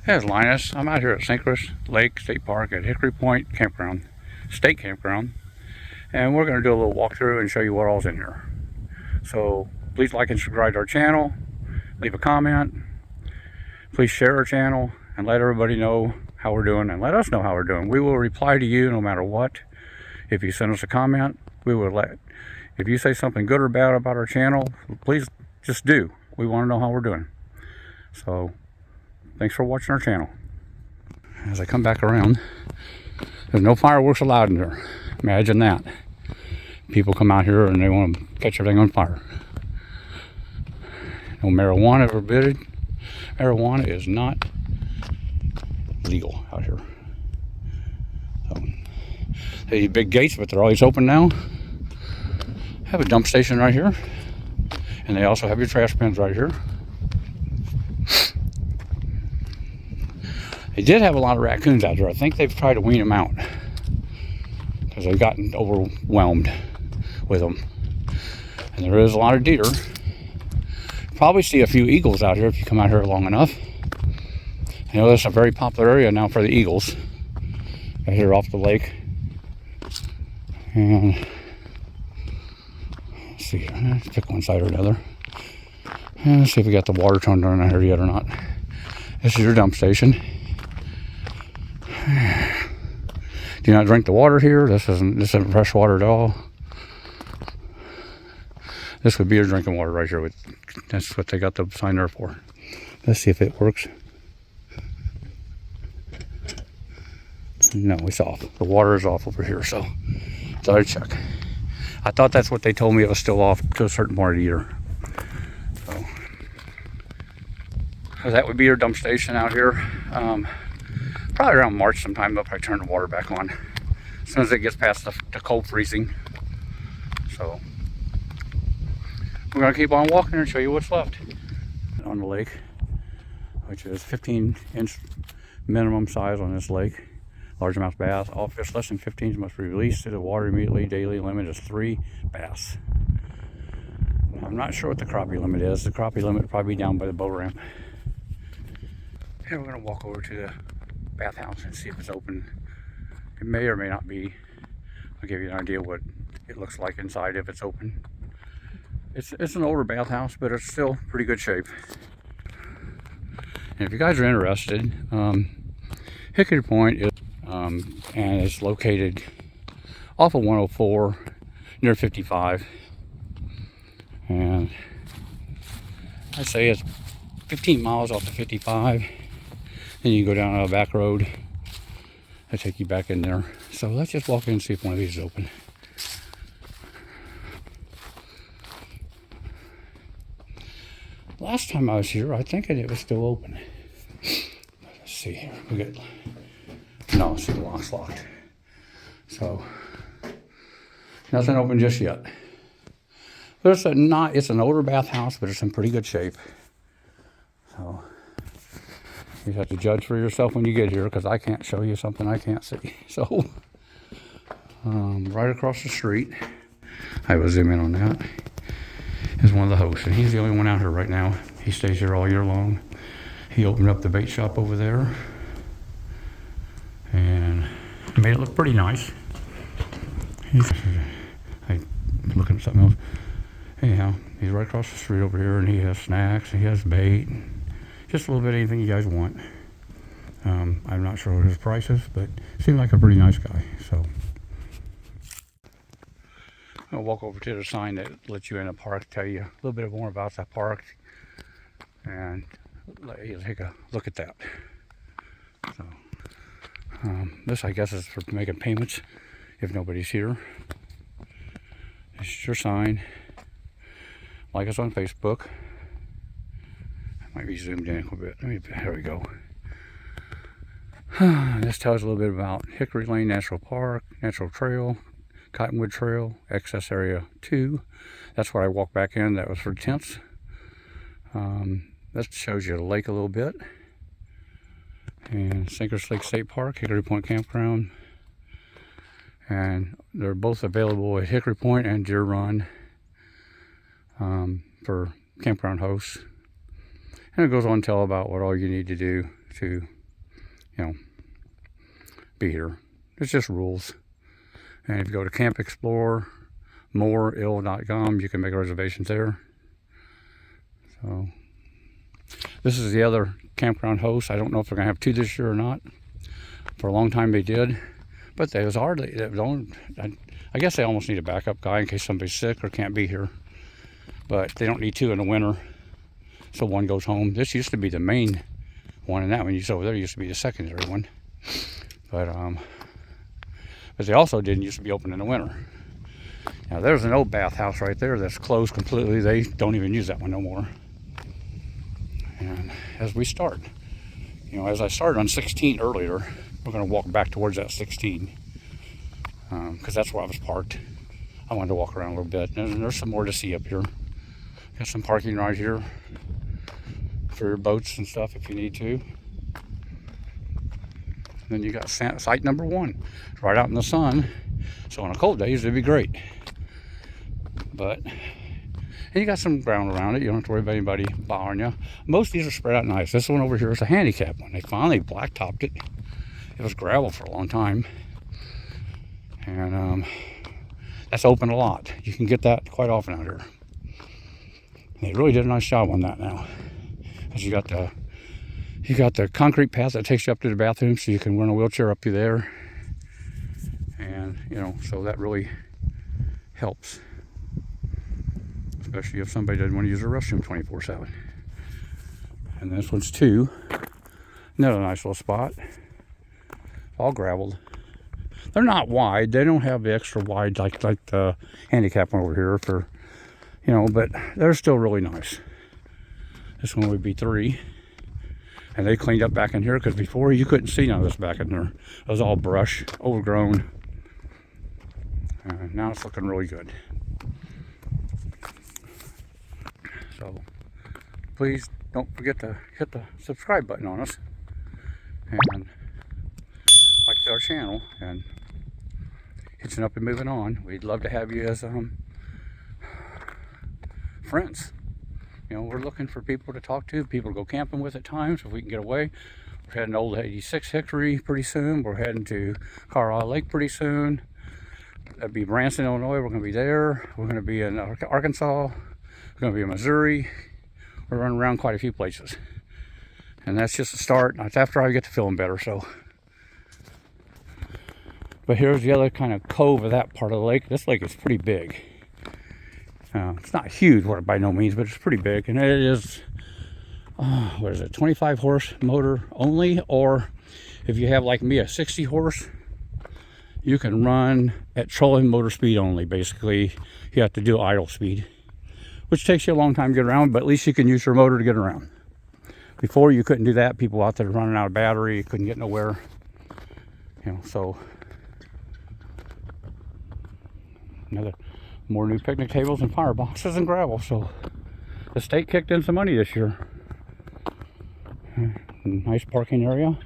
Hey, it's Linus. I'm out here at Sangchris Lake State Park at Hickory Point Campground, State Campground, and we're going to do a little walkthrough and show you what all's in here. So please like and subscribe to our channel, leave a comment, please share our channel, and let everybody know how we're doing, and let us know how we're doing. We will reply to you no matter what. If you send us a comment, we will if you say something good or bad about our channel, please just do. We want to know how we're doing. So thanks for watching our channel. As I come back around, there's no fireworks allowed in there. Imagine that. People come out here and they want to catch everything on fire. No marijuana forbidden. Marijuana is not legal out here. So, these big gates, but they're always open now. Have a dump station right here. And they also have your trash bins right here. They did have a lot of raccoons out there. I think they've tried to wean them out because they've gotten overwhelmed with them. And there is a lot of deer. Probably see a few eagles out here if you come out here long enough. I know this is a very popular area now for the eagles. Right here off the lake. And let's see here. Let's pick one side or another. And let's see if we got the water turned on out here yet or not. This is your dump station. Do not drink the water here. This isn't fresh water at all. This would be your drinking water right here. That's what they got the sign there for. Let's see if it works. No, it's off. The water is off over here, so thought I'd check. I thought that's what they told me. It was still off to a certain part of the year. So that would be your dump station out here. Probably around March sometime, they'll probably turn the water back on as soon as it gets past the cold freezing. So we're going to keep on walking and show you what's left on the lake, which is 15-inch minimum size on this lake. Largemouth bass. All fish less than 15 must be released to the water immediately. Daily limit is 3 bass. I'm not sure what the crappie limit is. The crappie limit will probably be down by the boat ramp. And we're going to walk over to the bathhouse and see if it's open. It may or may not be. I'll give you an idea what it looks like inside if it's open. It's an older bathhouse, but it's still pretty good shape. And if you guys are interested, Hickory Point is and it's located off of 104 near 55, and I'd say it's 15 miles off the 55. Then you go down a back road. I take you back in there. So let's just walk in and see if one of these is open. Last time I was here, I think it was still open. Let's see here. We got no. See, the lock's locked. So nothing open just yet. But it's an older bathhouse, but it's in pretty good shape. So you have to judge for yourself when you get here, because I can't show you something I can't see. So, right across the street, I will zoom in on that, is one of the hosts. And he's the only one out here right now. He stays here all year long. He opened up the bait shop over there and made it look pretty nice. I'm looking at something else. Anyhow, he's right across the street over here, and he has snacks, he has bait. Just a little bit of anything you guys want. I'm not sure what his price is, but seemed like a pretty nice guy. So I'll walk over to the sign that lets you in the park, tell you a little bit more about that park, and let you take a look at that. So this, I guess, is for making payments if nobody's here. This is your sign. Like us on Facebook. Might be zoomed in a little bit. There we go. This tells a little bit about Hickory Lane National Park, Natural Trail, Cottonwood Trail, Access Area 2. That's where I walked back in. That was for tents. That shows you the lake a little bit. And Sangchris Lake State Park, Hickory Point Campground. And they're both available at Hickory Point and Deer Run for campground hosts. And it goes on to tell about what all you need to do to you know, be here. It's just rules. And if you go to Camp Explorer, moreill.com, you can make reservations there. So this is the other campground host. I don't know if they're gonna have 2 this year or not. For a long time they did, but they was hardly. I guess they almost need a backup guy in case somebody's sick or can't be here. But they don't need 2 in the winter, so one goes home. This used to be the main one, and that one over there used to be the secondary one. But they also didn't used to be open in the winter. Now there's an old bathhouse right there that's closed completely. They don't even use that one no more. And as we start, you know, as I started on 16 earlier, we're going to walk back towards that 16 because that's where I was parked. I wanted to walk around a little bit. And there's some more to see up here. Got some parking right here for your boats and stuff if you need to. And then you got site number 1 right out in the sun. So on a cold day, it'd be great. But and you got some ground around it. You don't have to worry about anybody bothering you. Most of these are spread out nice. This one over here is a handicap one. They finally blacktopped it. It was gravel for a long time. And that's open a lot. You can get that quite often out here. They really did a nice job on that now. Because you got the concrete path that takes you up to the bathroom, so you can run a wheelchair up to there. And, you know, so that really helps. Especially if somebody doesn't want to use a restroom 24/7. And this one's 2. Another nice little spot. All graveled. They're not wide. They don't have the extra wide like the handicap one over here for, you know, but they're still really nice. This one would be 3. And they cleaned up back in here because before you couldn't see none of this back in there. It was all brush, overgrown. Now it's looking really good. So please don't forget to hit the subscribe button on us and like our channel and hitching up and moving on. We'd love to have you as friends. You know, we're looking for people to talk to, people to go camping with at times if we can get away. We're heading to Old 86 Hickory pretty soon. We're heading to Colorado Lake pretty soon. That'd be Branson, Illinois. We're going to be there. We're going to be in Arkansas. We're going to be in Missouri. We're running around quite a few places. And that's just the start. That's after I get to feeling better, so. But here's the other kind of cove of that part of the lake. This lake is pretty big. It's not huge by no means, but it's pretty big. And it is, what is it, 25 horse motor only? Or if you have, like me, a 60 horse, you can run at trolling motor speed only. Basically, you have to do idle speed, which takes you a long time to get around, but at least you can use your motor to get around. Before, you couldn't do that. People out there running out of battery, couldn't get nowhere. You know, so more new picnic tables and fireboxes and gravel. So the state kicked in some money this year. Nice parking area.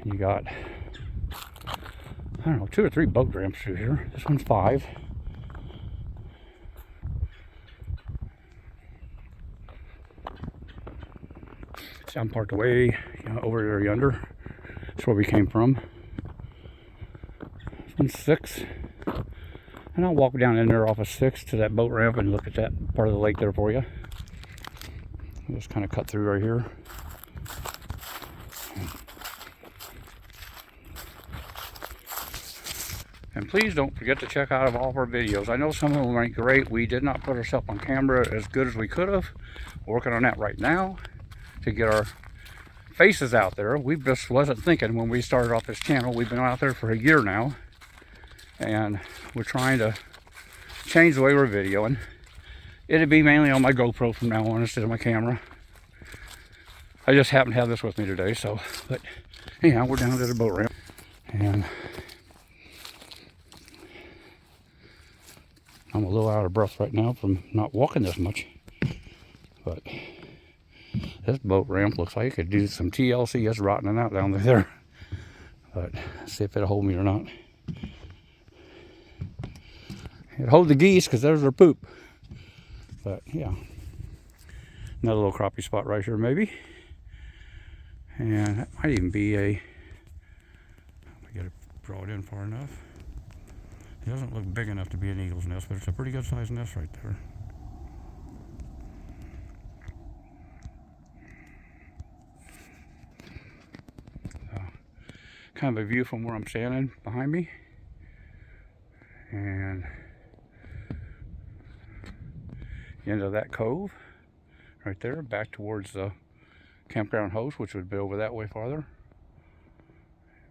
You got, I don't know, 2 or 3 boat ramps through here. This one's 5. I'm parked away, over there yonder. That's where we came from. This one's 6. And I'll walk down in there off of 6 to that boat ramp and look at that part of the lake there for you. I'll just kind of cut through right here. And please don't forget to check out all of our videos. I know some of them aren't great. We did not put ourselves on camera as good as we could have. We're working on that right now to get our faces out there. We just wasn't thinking when we started off this channel. We've been out there for a year now. And we're trying to change the way we're videoing. It'd be mainly on my GoPro from now on instead of my camera. I just happen to have this with me today, so, but anyhow, we're down to the boat ramp. And I'm a little out of breath right now from not walking this much. But this boat ramp looks like it could do some TLC. It's rotting out down there. But let's see if it'll hold me or not. It'll hold the geese because there's their poop. But yeah, another little crappie spot right here maybe. And that might even be a, let me get it brought in far enough. It doesn't look big enough to be an eagle's nest, but it's a pretty good sized nest right there. So, kind of a view from where I'm standing behind me. And end of that cove right there, back towards the campground host, which would be over that way farther.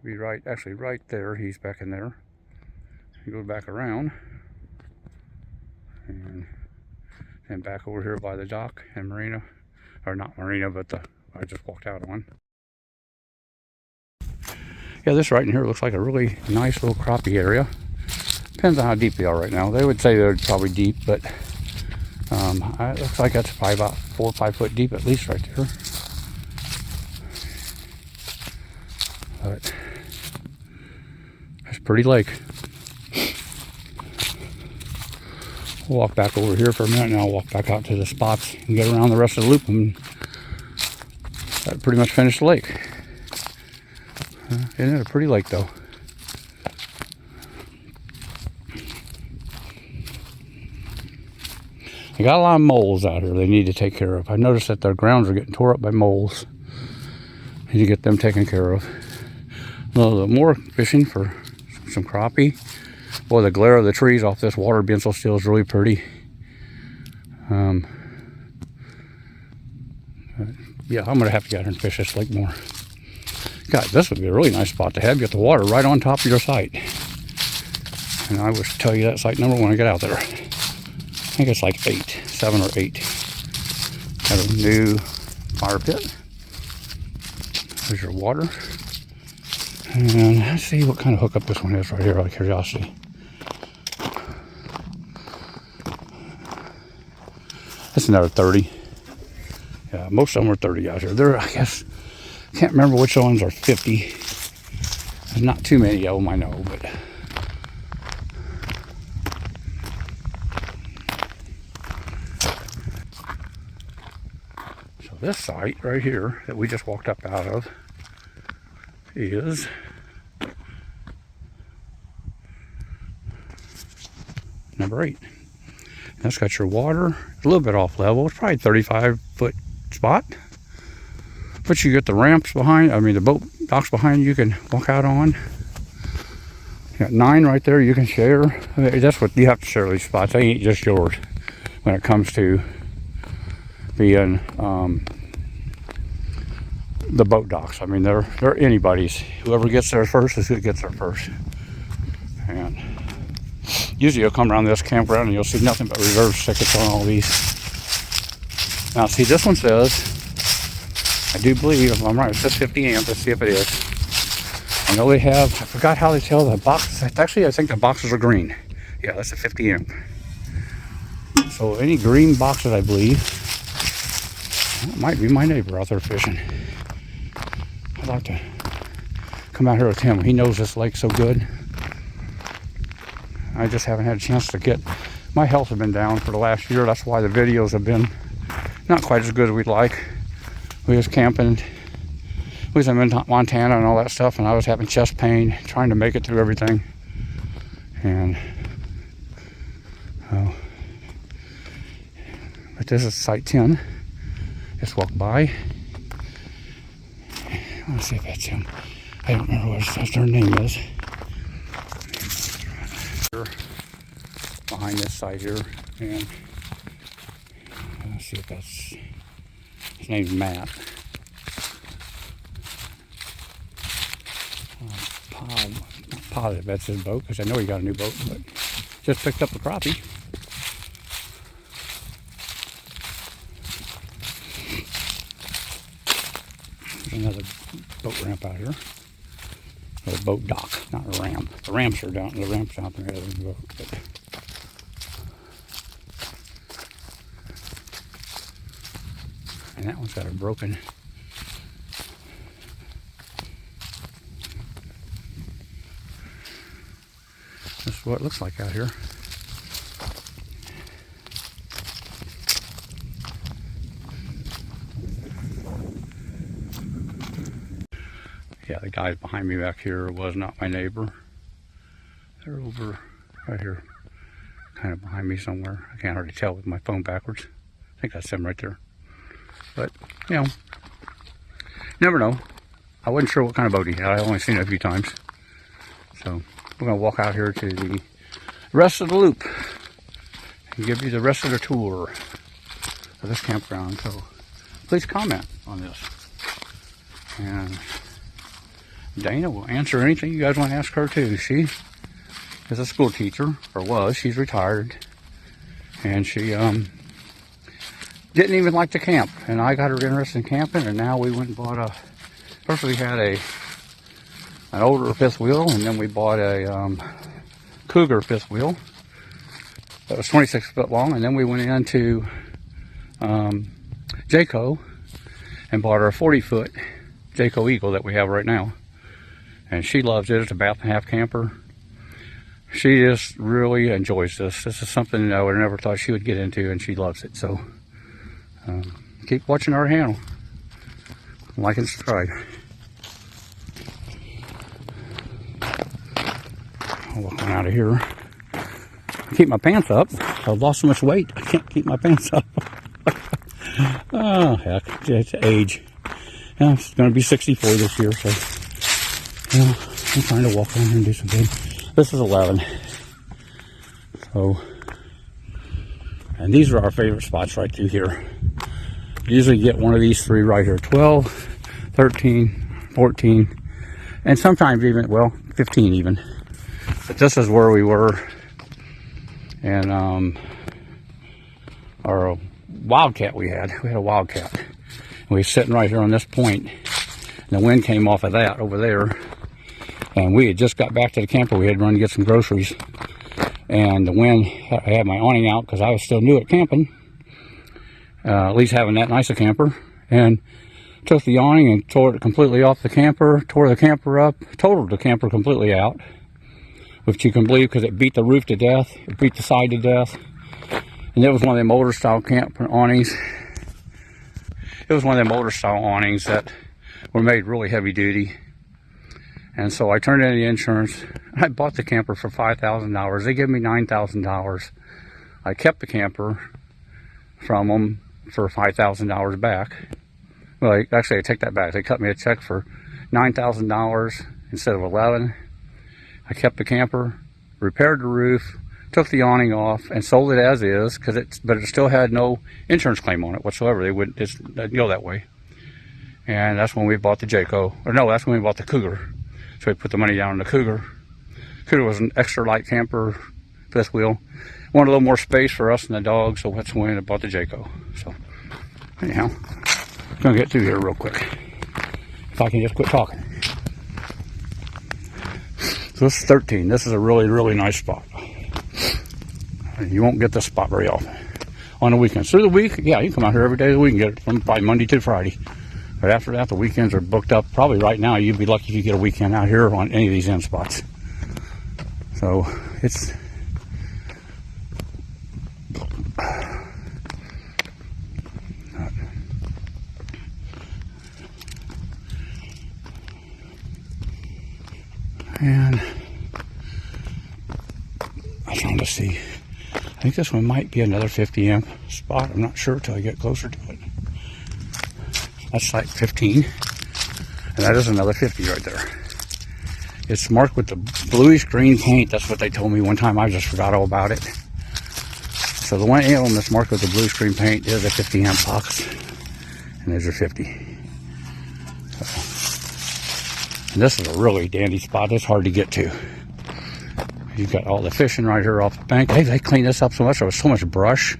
Be right, actually right there. He's back in there. You go back around and then back over here by the dock and marina, or not marina, but the I just walked out on. Yeah, this right in here looks like a really nice little crappie area. Depends on how deep they are right now. They would say they're probably deep, but it looks like that's probably about 4 or 5 foot deep at least right there. But it's a pretty lake. We'll walk back over here for a minute, and I'll walk back out to the spots and get around the rest of the loop, and that pretty much finished the lake. Isn't it a pretty lake though? They got a lot of moles out here they need to take care of. I noticed that their grounds are getting tore up by moles. Need to get them taken care of. A little bit more fishing for some crappie. Boy, the glare of the trees off this water being so still is really pretty. Yeah, I'm gonna have to get out here and fish this lake more. God, this would be a really nice spot to have. You get the water right on top of your site. And I will tell you that site number when I get out there. I think it's like 7 or 8. Got a new fire pit. There's your water. And let's see what kind of hookup this one is right here, out of curiosity. That's another 30. Yeah, most of them are 30 out here. There, I guess, can't remember which ones are 50. There's not too many of them, I know, but. So this site right here that we just walked up out of is number 8. That's got your water a little bit off level. It's probably 35-foot spot. But you get the ramps behind, the boat docks behind you can walk out on. You got 9 right there you can share. That's what you have to share these spots. They ain't just yours when it comes to being the boat docks. They're anybody's. Whoever gets there first is who gets there first. And usually you'll come around this campground and you'll see nothing but reserve tickets on all these. Now see, this one says, I do believe, if I'm right, it says 50 amp. Let's see if it is. I know they have, I forgot how they tell the boxes. Actually, I think the boxes are green. Yeah, that's a 50 amp. So any green boxes, I believe, that might be my neighbor out there fishing. I'd like to come out here with him. He knows this lake so good. I just haven't had a chance to get, my health has been down for the last year. That's why the videos have been not quite as good as we'd like. We was camping, we was in Montana and all that stuff, and I was having chest pain, trying to make it through everything. And, but this is site 10. Just walk by. Let's see if that's him. I don't remember what their name is. Behind this side here, and let's see if that's, his name's Matt. Not positive that's his boat, because I know he got a new boat, but just picked up a crappie. There's another boat ramp out here. Or a boat dock, not a ramp. The ramps are down. The ramps down there. The boat, but. And that one's got a broken. This is what it looks like out here. Yeah, the guys behind me back here was not my neighbor. They're over right here, kind of behind me somewhere. I can't hardly tell with my phone backwards. I think that's them right there. But, you know, never know. I wasn't sure what kind of boat he had. I only seen it a few times. So we're going to walk out here to the rest of the loop and give you the rest of the tour of this campground. So please comment on this. And Dana will answer anything you guys want to ask her too. She is a school teacher, or was. She's retired. And she didn't even like to camp. And I got her interested in camping, and now we went and bought first we had an older fifth wheel, and then we bought a Cougar fifth wheel that was 26 foot long, and then we went into Jayco and bought our 40-foot Jayco Eagle that we have right now. And she loves it. It's a bath and a half camper. She just really enjoys this. This is something I would have never thought she would get into, and she loves it. So keep watching our channel. Like and subscribe. I'll walk on out of here. I keep my pants up. I've lost so much weight, I can't keep my pants up. Oh, heck. It's age. Yeah, it's going to be 64 this year, so yeah, I'm trying to walk on here and do something. This is 11. So, and these are our favorite spots right through here. Usually get one of these three right here. 12, 13, 14, and sometimes even, well, 15 even. But this is where we were. And our wildcat we had a wildcat. And we were sitting right here on this point. And the wind came off of that over there. And we had just got back to the camper. We had run to get some groceries. And the wind, I had my awning out because I was still new at camping. At least having that nice a camper. And took the awning and tore it completely off the camper. Tore the camper up. Totaled the camper completely out. Which you can believe because it beat the roof to death. It beat the side to death. And it was one of them older style camp awnings. It was one of them older style awnings that were made really heavy duty. And so I turned in the insurance. I bought the camper for $5,000. They gave me $9,000. I kept the camper from them for $5,000 back. Well, actually, I take that back. They cut me a check for $9,000 instead of $11,000. I kept the camper, repaired the roof, took the awning off, and sold it as is. But it still had no insurance claim on it whatsoever. They wouldn't go that way. And that's when we bought the Jayco. Or no, that's when we bought the Cougar. So we put the money down on the Cougar. Cougar was an extra light camper, fifth wheel. Wanted a little more space for us and the dog, so that's when I bought the Jayco. So anyhow, I'm gonna get through here real quick. If I can just quit talking. So this is 13. This is a really, really nice spot. You won't get this spot very often. On the weekends. Through the week, yeah, you can come out here every day of the week and get it from probably Monday to Friday. But after that, the weekends are booked up. Probably right now, you'd be lucky if you get a weekend out here on any of these end spots. So, it's... And I'm trying to see. I think this one might be another 50 amp spot. I'm not sure until I get closer to it. That's like 15. And that is another 50 right there. It's marked with the bluish green paint. That's what they told me one time. I just forgot all about it. So the one of them that's marked with the bluish green paint is a 50 amp box. And there's your 50. And this is a really dandy spot. It's hard to get to. You've got all the fishing right here off the bank. Hey, they cleaned this up so much. There was so much brush.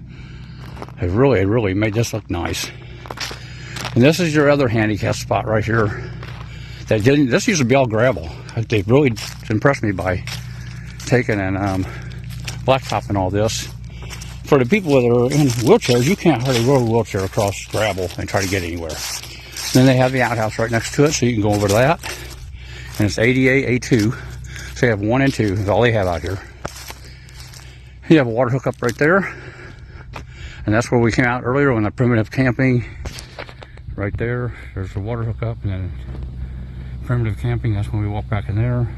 They really made this look nice. And this is your other handicap spot right here. This used to be all gravel. They really impressed me by taking and blacktopping all this. For the people that are in wheelchairs, you can't hardly roll a wheelchair across gravel and try to get anywhere. Then they have the outhouse right next to it, so you can go over to that. And it's ADA A2. So you have 1 and 2 is all they have out here. You have a water hookup right there. And that's where we came out earlier on the primitive camping. Right there, there's a water hookup. And then Primitive camping, that's when we walk back in there.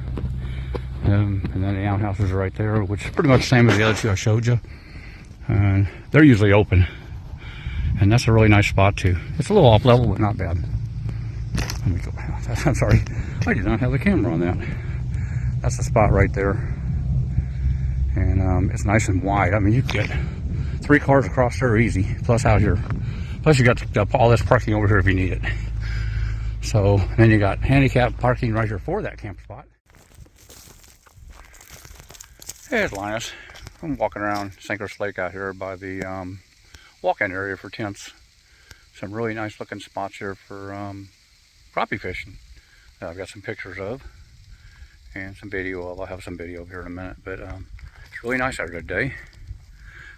And then the outhouses are right there, which is pretty much the same as the other two I showed you. And they're usually open. And that's a really nice spot too. It's a little off level, but not bad. Let me go back. I'm sorry, I did not have the camera on that. That's the spot right there. And it's nice and wide. I mean, you can get 3 cars across there easy, plus out here. Plus you got all this parking over here if you need it. So then you got handicapped parking right here for that camp spot. Hey, it's Linus. I'm walking around Sangchris Lake out here by the walk-in area for tents. Some really nice looking spots here for crappie fishing that I've got some pictures of and some video of. I'll have some video here in a minute, but it's really nice out here today.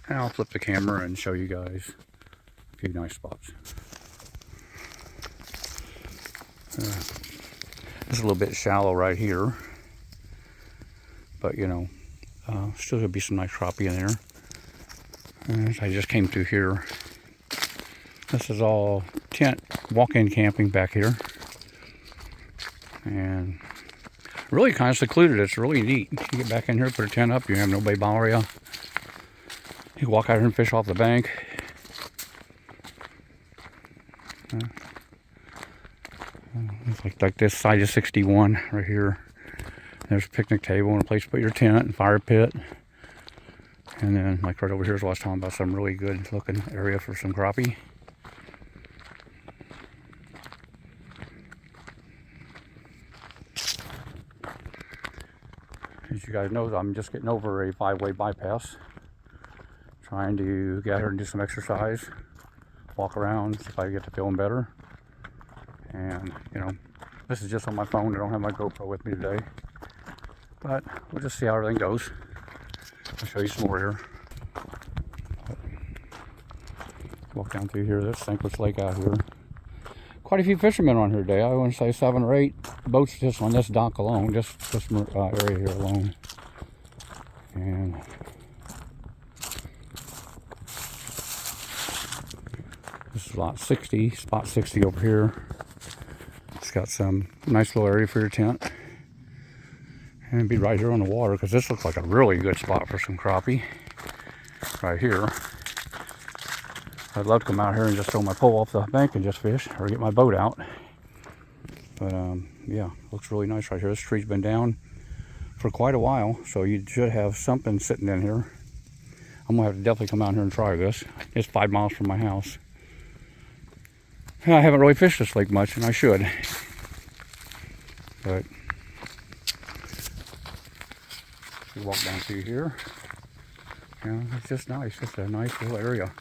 And I'll flip the camera and show you guys a few nice spots. It's a little bit shallow right here, but you know, still gonna be some nice crappie in there. And I just came through here. This is all tent walk-in camping back here, and really kind of secluded. It's really neat. You get back in here, put a tent up, you have nobody bother you. You can walk out here and fish off the bank. It's like this side of 61 right here. There's a picnic table and a place to put your tent and fire pit. And then like right over here is what I was talking about, some really good looking area for some crappie. As you guys know, I'm just getting over a 5-way bypass. Trying to get out here and do some exercise. Walk around, see if I get to feeling better. And, you know, this is just on my phone. I don't have my GoPro with me today. But we'll just see how everything goes. I'll show you some more here. Walk down through here. There's Sangchris Lake out here. Quite a few fishermen on here today. I want to say 7 or 8 boats just on this dock alone. Just this area here alone. And this is lot 60, spot 60 over here. It's got some nice little area for your tent. And it'd be right here on the water, because this looks like a really good spot for some crappie. Right here. I'd love to come out here and just throw my pole off the bank and just fish, or get my boat out. But yeah, looks really nice right here. This tree's been down for quite a while, so you should have something sitting in here. I'm gonna have to definitely come out here and try this. It's 5 miles from my house. I haven't really fished this lake much, and I should. But we walk down through here. Yeah, it's just nice. It's a nice little area.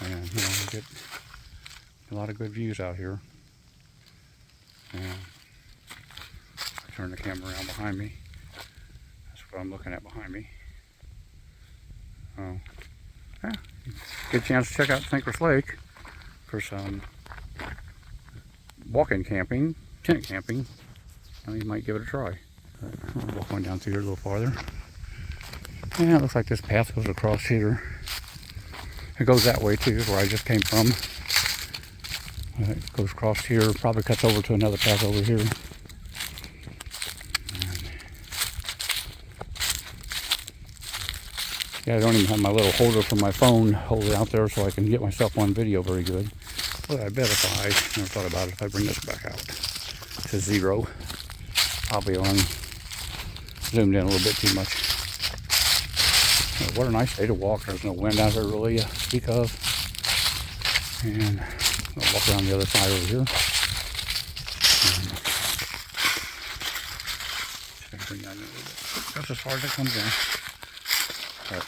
And you know, you get a lot of good views out here. And turn the camera around behind me. That's what I'm looking at behind me. Oh, yeah, good chance to check out Sangchris Lake for some walk-in camping, tent camping. You might give it a try. I'll walk on down through here a little farther. Yeah, it looks like this path goes across here. It goes that way too, where I just came from. It goes across here, probably cuts over to another path over here. Yeah, I don't even have my little holder for my phone hold it out there so I can get myself on video very good. But I bet if I never thought about it, if I bring this back out to 0, probably on zoomed in a little bit too much. What a nice day to walk. There's no wind out here really to speak of. And I'll walk around the other side over here. And bring that in a little bit. That's as far as it comes in. But,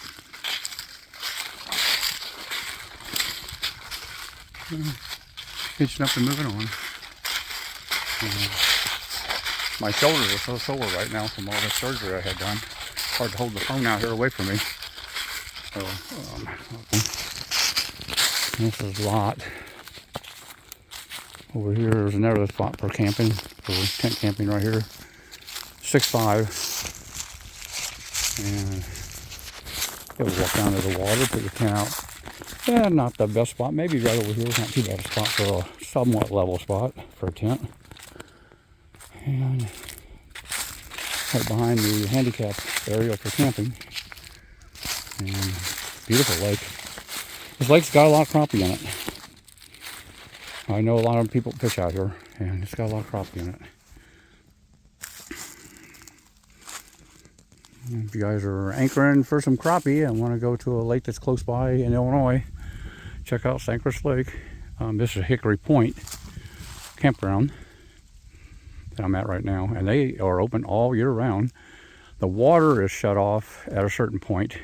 hitching up and moving on. My shoulders are so sore right now from all the surgery I had done. Hard to hold the phone out here away from me. So, this is a lot. Over here, there's another spot for camping, for tent camping right here. 6'5". And you'll walk down to the water, put your tent out. Yeah, not the best spot. Maybe right over here is not too bad a spot for a somewhat level spot for a tent. And right behind the handicap area for camping. And beautiful lake. This lake's got a lot of crappie in it. I know a lot of people fish out here, and it's got a lot of crappie in it. If you guys are anchoring for some crappie and want to go to a lake that's close by in Illinois, check out Sangchris Lake. This is Hickory Point Campground that I'm at right now, and they are open all year round. The water is shut off at a certain point,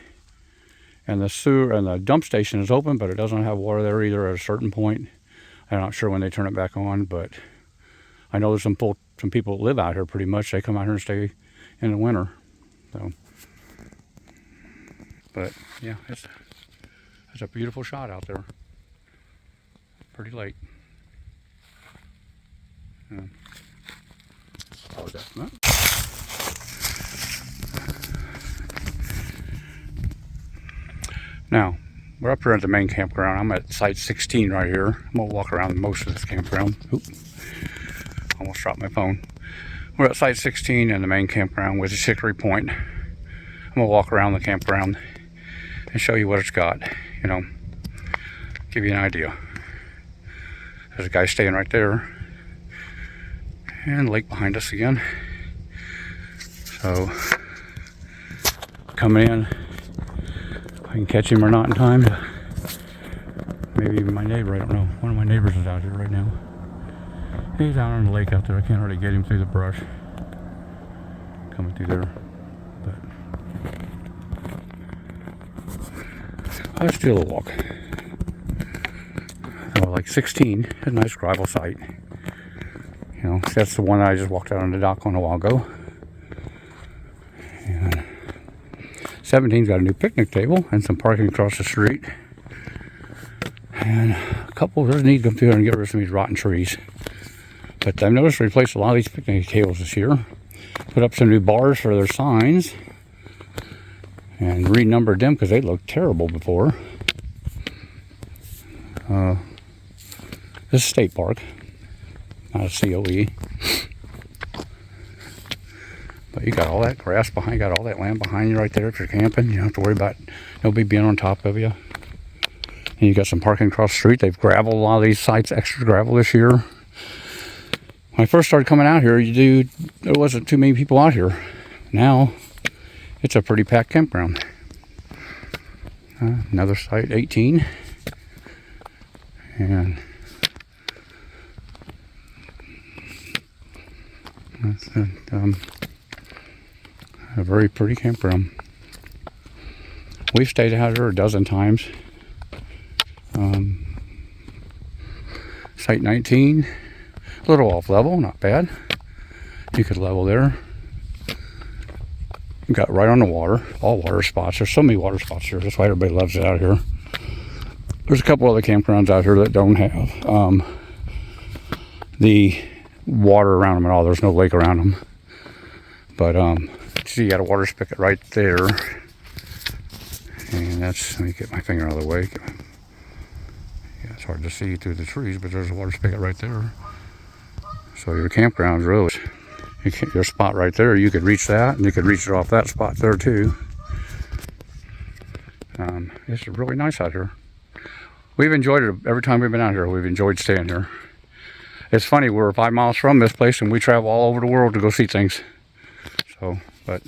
and the sewer and the dump station is open, but it doesn't have water there either at a certain point. I'm not sure when they turn it back on, but I know there's some people that live out here pretty much. They come out here and stay in the winter. So, but yeah, it's a beautiful shot out there. Pretty late. Apologize for that. Now, we're up here at the main campground. I'm at site 16 right here. I'm gonna walk around most of this campground. Oop, almost dropped my phone. We're at site 16 in the main campground, which is Hickory Point. I'm gonna walk around the campground and show you what it's got, you know, give you an idea. There's a guy staying right there, and lake behind us again. So, coming in, if I can catch him or not in time. Maybe even my neighbor, I don't know. One of my neighbors is out here right now. He's out on the lake out there. I can't really get him through the brush. Coming through there. But let's do a little walk. Oh, like 16, a nice gravel site. You know, that's the one I just walked out on the dock on a while ago. And 17's got a new picnic table and some parking across the street. And a couple really need to come through here and get rid of some of these rotten trees. But I've noticed they replaced a lot of these picnic tables this year. Put up some new bars for their signs. And renumbered them because they looked terrible before. This is State Park, not a COE. But you got all that grass behind, got all that land behind you right there if you're camping. You don't have to worry about nobody being on top of you. And you got some parking across the street. They've gravelled a lot of these sites, extra gravel this year. When I first started coming out here, there wasn't too many people out here. Now, it's a pretty packed campground. Another site, 18. And that's a very pretty campground. We've stayed out here a dozen times. Site 19, a little off level, not bad. You could level there. Got right on the water, all water spots. There's so many water spots here. That's why everybody loves it out here. There's a couple other campgrounds out here that don't have the water around them at all. There's no lake around them. But see, you got a water spigot right there. And that's, let me get my finger out of the way. Yeah, it's hard to see through the trees, but there's a water spigot right there. So your campground's really, your spot right there, you could reach that, and you could reach it off that spot there too. It's really nice out here. We've enjoyed it every time we've been out here. We've enjoyed staying here. It's funny, we're 5 miles from this place and we travel all over the world to go see things. So, but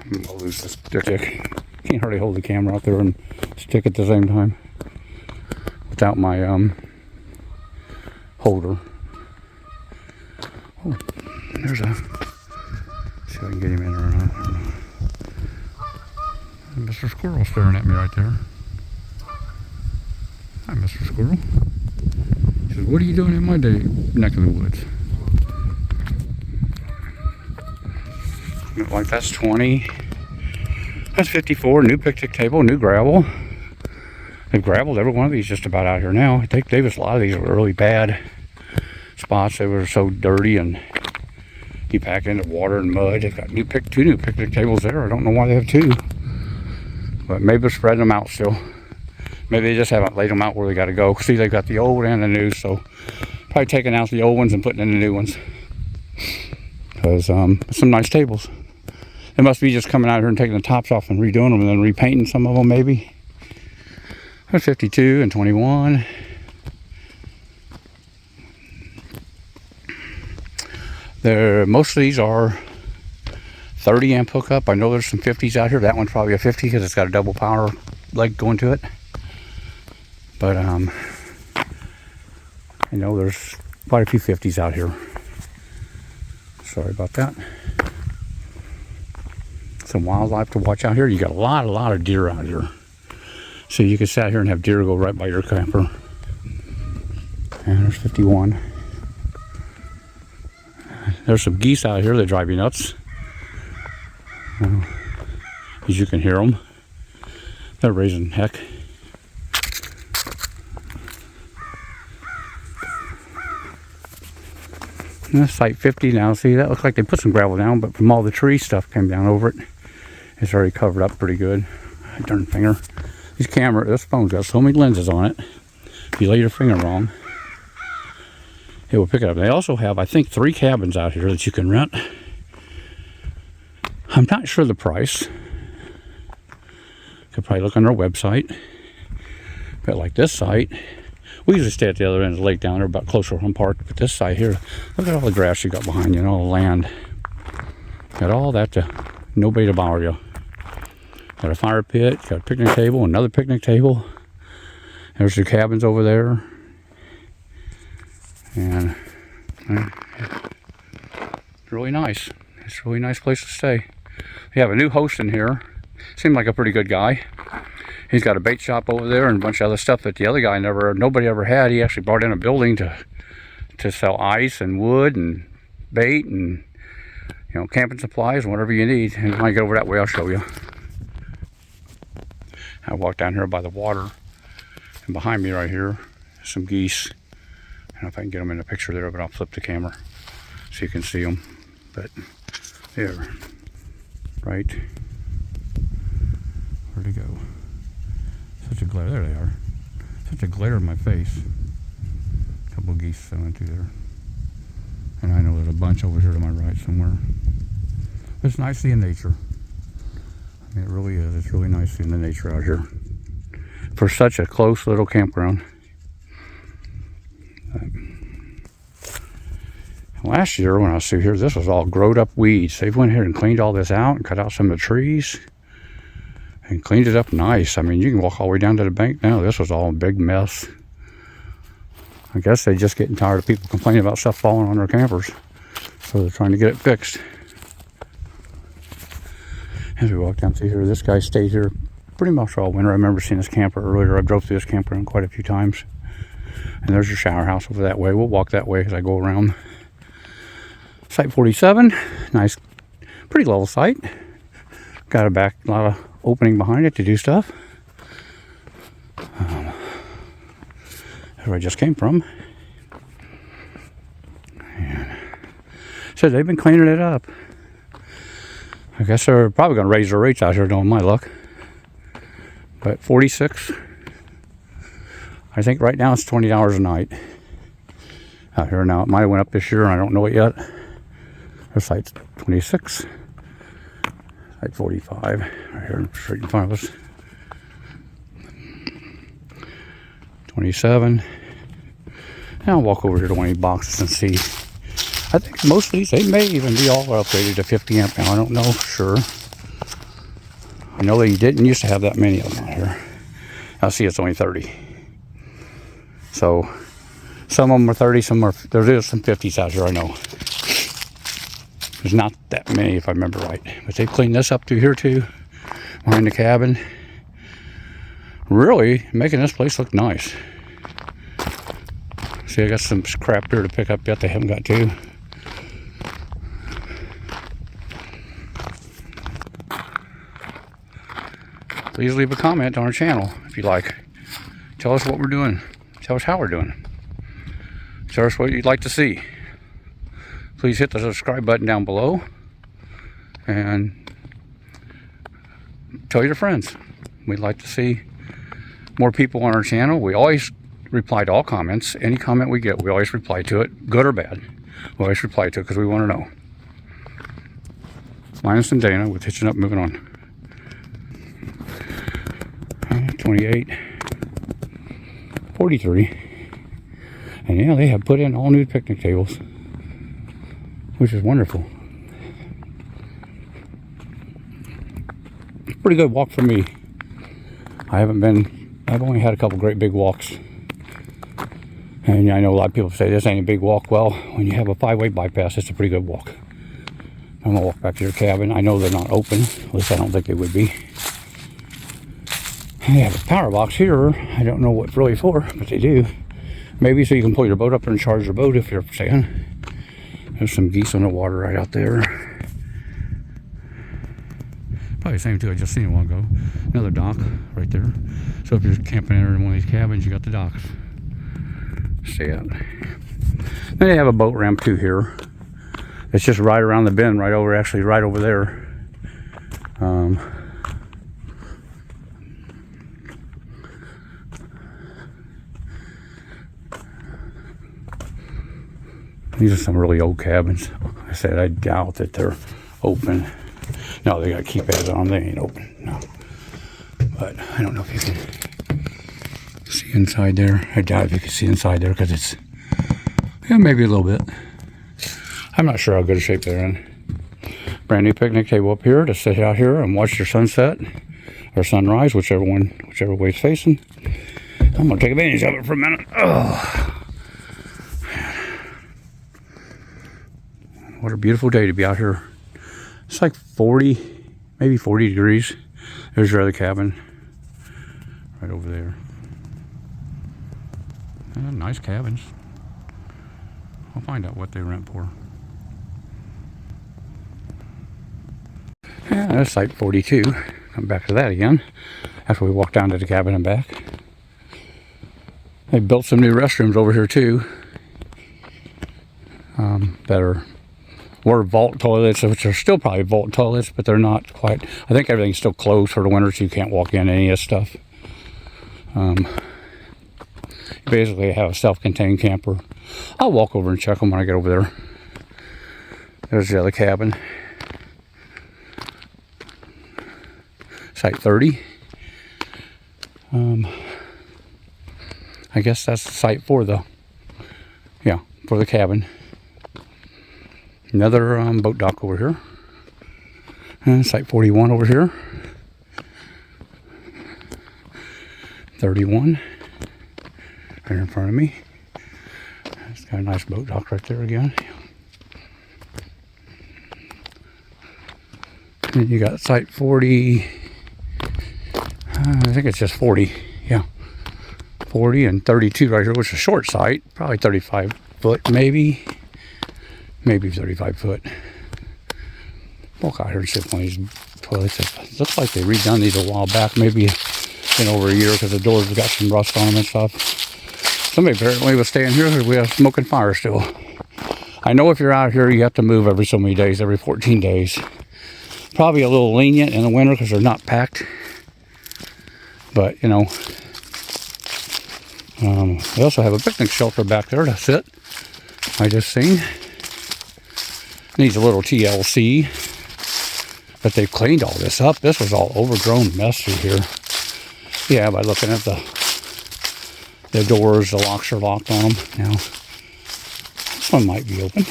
I'm gonna lose this stick. Can't hardly hold the camera out there and stick at the same time without my holder. Oh, there's a, see if I can get him in or not. Mr. Squirrel staring at me right there. Hi, Mr. Squirrel. He says, what are you doing in my neck of the woods? Like that's 20. That's 54. New picnic table, new gravel. They've gravelled every one of these just about out here now. I think a lot of these were really bad spots. They were so dirty and you pack into water and mud. They've got two new picnic tables there. I don't know why they have two. But maybe they're spreading them out still. Maybe they just haven't laid them out where they got to go. See, they've got the old and the new, so probably taking out the old ones and putting in the new ones. because some nice tables. It must be just coming out here and taking the tops off and redoing them and then repainting some of them maybe. There's 52 and 21. Most of these are 30 amp hookup. I know there's some 50s out here. That one's probably a 50 because it's got a double power leg going to it. But I know there's quite a few 50s out here. Sorry about that. Some wildlife to watch out here. You got a lot of deer out here. So you can sit out here and have deer go right by your camper. And there's 51. There's some geese out here that drive you nuts. As you can hear them. They're raising heck. And that's site 50 now. See, that looks like they put some gravel down, but from all the tree stuff came down over it, it's already covered up pretty good. Darn finger. This phone's got so many lenses on it. If you lay your finger wrong, it will pick it up. They also have, I think, 3 cabins out here that you can rent. I'm not sure the price. Could probably look on their website. But like this site, we usually stay at the other end of the lake down there, about closer home park. But this site here, look at all the grass you got behind you and all the land. Got all that to nobody to bother you. Got a fire pit, got a picnic table, another picnic table. There's the cabins over there. And it's really nice. It's a really nice place to stay. We have a new host in here. Seemed like a pretty good guy. He's got a bait shop over there and a bunch of other stuff that the other guy nobody ever had. He actually brought in a building to sell ice and wood and bait and camping supplies and whatever you need. And when I get over that way, I'll show you. I walk down here by the water, and behind me right here, some geese. I don't know if I can get them in the picture there, but I'll flip the camera so you can see them. But there, right. Where'd they go? Such a glare. There they are. Such a glare in my face. A couple of geese swimming through there. And I know there's a bunch over here to my right somewhere. It's nice seeing nature. I mean, it really is. It's really nice seeing the nature out here. For such a close little campground. Last year when I was through here, this was all growed up weeds. They went here and cleaned all this out and cut out some of the trees and cleaned it up nice. I mean, you can walk all the way down to the bank now. This was all a big mess. I guess they're just getting tired of people complaining about stuff falling on their campers. So they're trying to get it fixed. As we walk down through here, this guy stayed here pretty much all winter. I remember seeing this camper earlier. I drove through this campground quite a few times. And there's your shower house over that way. We'll walk that way as I go around. Site 47, nice, pretty level site. Got a lot of opening behind it to do stuff. Where I just came from. And so they've been cleaning it up. I guess they're probably going to raise their rates out here, knowing my luck. But 46. I think right now it's $20 a night out here. Now it might have went up this year, and I don't know it yet. There's site 26, site 45, right here straight in front of us. 27. Now I'll walk over here to one of these boxes and see. I think most of these, they may even be all upgraded to 50 amp now. I don't know for sure. I know they didn't used to have that many of them out here. I see it's only 30. So some of them are 30, there is some 50s out here, I know. There's not that many if I remember right. But they cleaned this up through here too, behind the cabin. Really making this place look nice. See, I got some crap here to pick up yet they haven't got to. Please leave a comment on our channel if you like. Tell us what we're doing. Tell us how we're doing. Tell us what you'd like to see. Please hit the subscribe button down below. And tell your friends. We'd like to see more people on our channel. We always reply to all comments. Any comment we get, we always reply to it, good or bad. We always reply to it because we want to know. Linus and Dana with Hitching Up, Moving On. 28, 43. And yeah, they have put in all new picnic tables, which is wonderful. Pretty good walk for me. I've only had a couple great big walks. And I know a lot of people say this ain't a big walk. Well, when you have a 5-way bypass, it's a pretty good walk. I'm gonna walk back to your cabin. I know they're not open, at least I don't think they would be. They have a power box here. I don't know what it's really for, but they do. Maybe so you can pull your boat up and charge your boat if you're staying. There's some geese on the water right out there. Probably the same two I just seen a while ago. Another dock right there. So if you're camping in one of these cabins, you got the docks. Stay out. Then they have a boat ramp too here. It's just right around the bend, right over there. These are some really old cabins. Like I said, I doubt that they're open. No, they got keypads on them. They ain't open. No. But I don't know if you can see inside there. I doubt if you can see inside there because it's, yeah, maybe a little bit. I'm not sure how good a shape they're in. Brand new picnic table up here to sit out here and watch your sunset or sunrise, whichever way it's facing. I'm gonna take advantage of it for a minute. Oh. What a beautiful day to be out here. It's like 40, maybe 40 degrees. There's your other cabin right over there. Nice cabins. I'll find out what they rent for. Yeah, that's site 42. Come back to that again after we walk down to the cabin and back. They built some new restrooms over here too. That were vault toilets, which are still probably vault toilets, but they're not quite. I think everything's still closed for the winter, so you can't walk in any of this stuff. You basically have a self-contained camper. I'll walk over and check them when I get over there. There's the other cabin. Site 30. I guess that's the site for the cabin. Another boat dock over here. And site 41 over here. 31. Right in front of me. It's got a nice boat dock right there again. And you got site 40. I think it's just 40. Yeah. 40 and 32 right here, which is a short site. Probably 35 foot, maybe 35 foot. Walk out here and sit on these toilets. It looks like they redone these a while back, maybe been over a year because the doors have got some rust on them and stuff. Somebody apparently was staying here because we have smoking fire still. I know if you're out here, you have to move every so many days, every 14 days. Probably a little lenient in the winter because they're not packed. But, you know, they also have a picnic shelter back there to sit. I just seen. Needs a little TLC, but they've cleaned all this up. This was all overgrown mess through here. Yeah, by looking at the doors, the locks are locked on them. Now, this one might be open.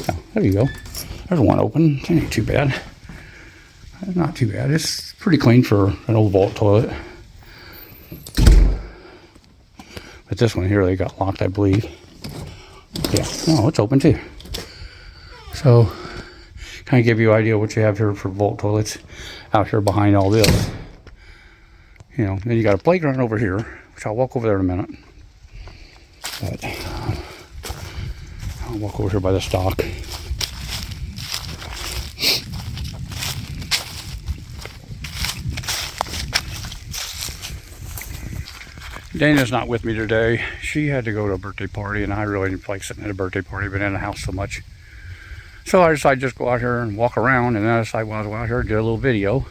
Oh, there you go. There's one open. It ain't too bad. Not too bad. It's pretty clean for an old vault toilet. But this one here, they got locked, I believe. Yeah, no, it's open too. So, kind of give you an idea what you have here for vault toilets out here behind all this. You know, then you got a playground over here, which I'll walk over there in a minute. But I'll walk over here by the dock. Dana's not with me today. She had to go to a birthday party, and I really didn't feel like sitting at a birthday party, been in the house so much. So I decided to just go out here and walk around, and then I decided while I was out here, do a little video.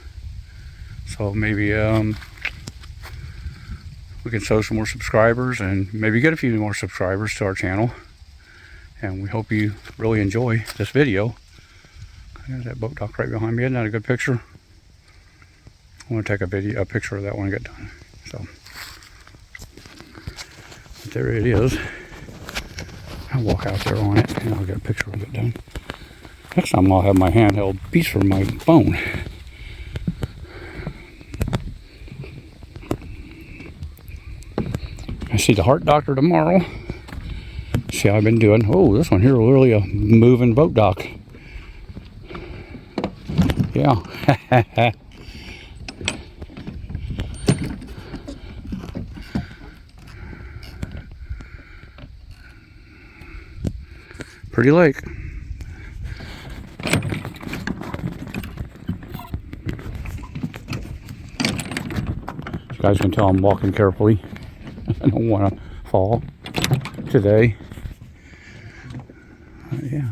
So maybe we can show some more subscribers and maybe get a few more subscribers to our channel. And we hope you really enjoy this video. I got that boat dock right behind me. Isn't that a good picture? I want to take a picture of that when I get done. So, but there it is. I'll walk out there on it and I'll get a picture when I get done. Next time I'll have my handheld piece for my phone. I see the heart doctor tomorrow. See how I've been doing. Oh, this one here is really a moving boat dock. Yeah. Pretty lake. You guys can tell I'm walking carefully. I don't want to fall today. Yeah.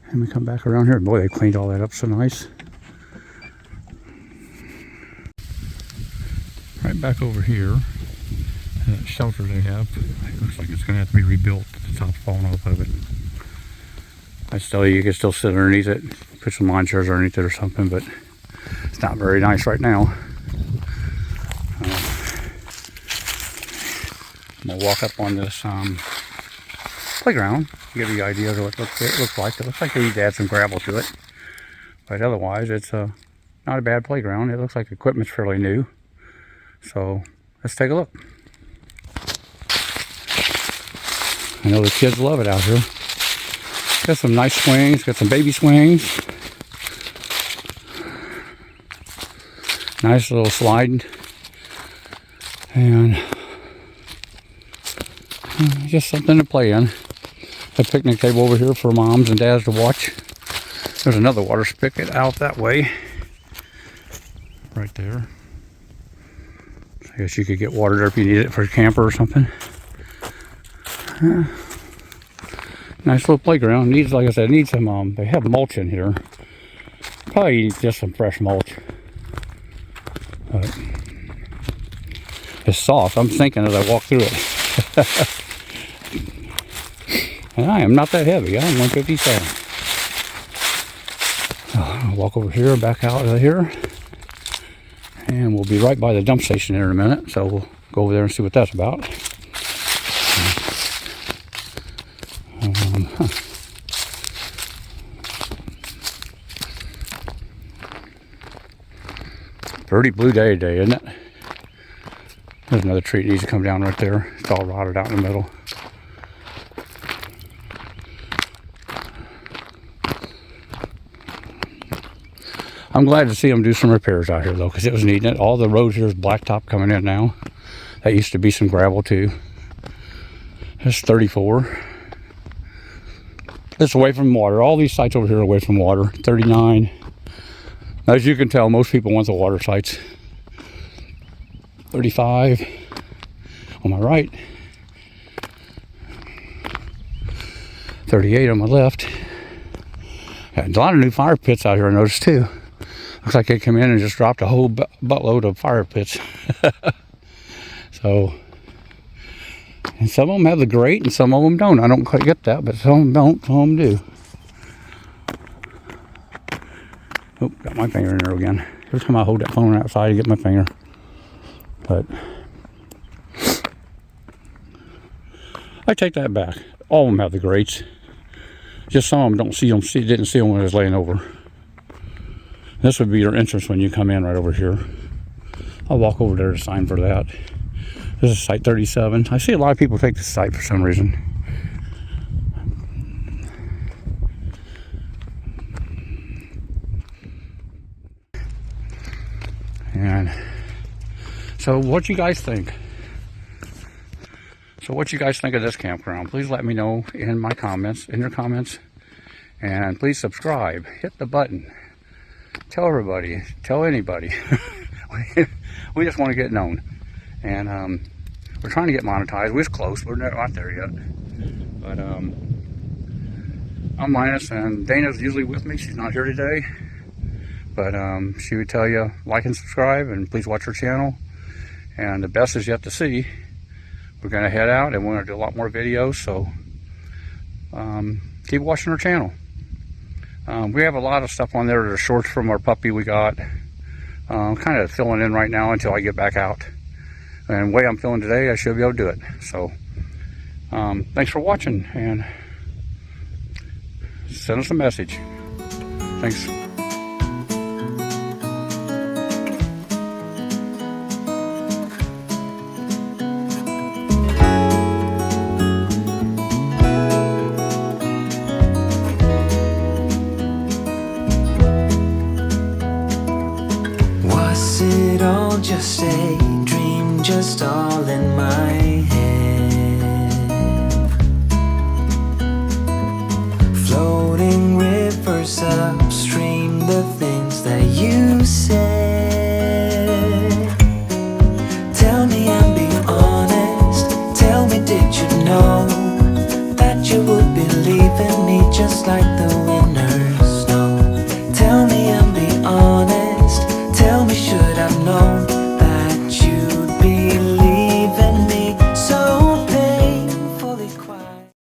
Let me come back around here. Boy, they cleaned all that up so nice. Right back over here, that shelter they have, it looks like it's going to have to be rebuilt. The top's falling off of it. I tell you, you can still sit underneath it, put some lawn chairs underneath it or something, but it's not very nice right now. I'm going to walk up on this playground, give you an idea of what it looks like. It looks like they need to add some gravel to it, but otherwise it's not a bad playground. It looks like the equipment's fairly new, so let's take a look. I know the kids love it out here. Got some nice swings, got some baby swings, nice little slide, and just something to play in. A picnic table over here for moms and dads to watch. There's another water spigot out that way. Right there. I guess you could get water there if you need it for a camper or something. Nice little playground. Needs, like I said, needs some, they have mulch in here. Probably just some fresh mulch. But it's soft. I'm thinking as I walk through it. And I am not that heavy. I'm 157. I'll walk over here, back out of here. And we'll be right by the dump station here in a minute. So we'll go over there and see what that's about. Pretty blue day today, isn't it? There's another tree that needs to come down right there. It's all rotted out in the middle. I'm glad to see them do some repairs out here though, because it was needing it. All the roads here is blacktop coming in now. That used to be some gravel too. It's 34. It's away from water. All these sites over here are away from water. 39. As you can tell, most people want the water sites. 35 on my right. 38 on my left. And a lot of new fire pits out here I noticed too. Looks like they come in and just dropped a whole buttload of fire pits. So, and some of them have the grate and some of them don't. I don't quite get that, but some of them don't, some of them do. Oh, got my finger in there again. Every time I hold that phone outside, I get my finger. But I take that back. All of them have the grates. Just some of them didn't see them when I was laying over. This would be your entrance when you come in right over here. I'll walk over there to sign for that. This is site 37. I see a lot of people take this site for some reason. And so what you guys think? So what you guys think of this campground? Please let me know in your comments. And please subscribe, hit the button. Tell everybody, tell anybody. We just want to get known. And we're trying to get monetized. We're close, we're not there yet. But I'm Linus, and Dana's usually with me. She's not here today. But she would tell you, like and subscribe, and please watch her channel. And the best is yet to see. We're going to head out, and we're going to do a lot more videos, so keep watching her channel. We have a lot of stuff on there that are shorts from our puppy we got. Kind of filling in right now until I get back out. And the way I'm feeling today, I should be able to do it. So, thanks for watching, and send us a message. Thanks. Was it all just a dream, just all in my head? Floating rivers upstream, the things that you said. Tell me and be honest, tell me, did you know that you would be leaving me just like the way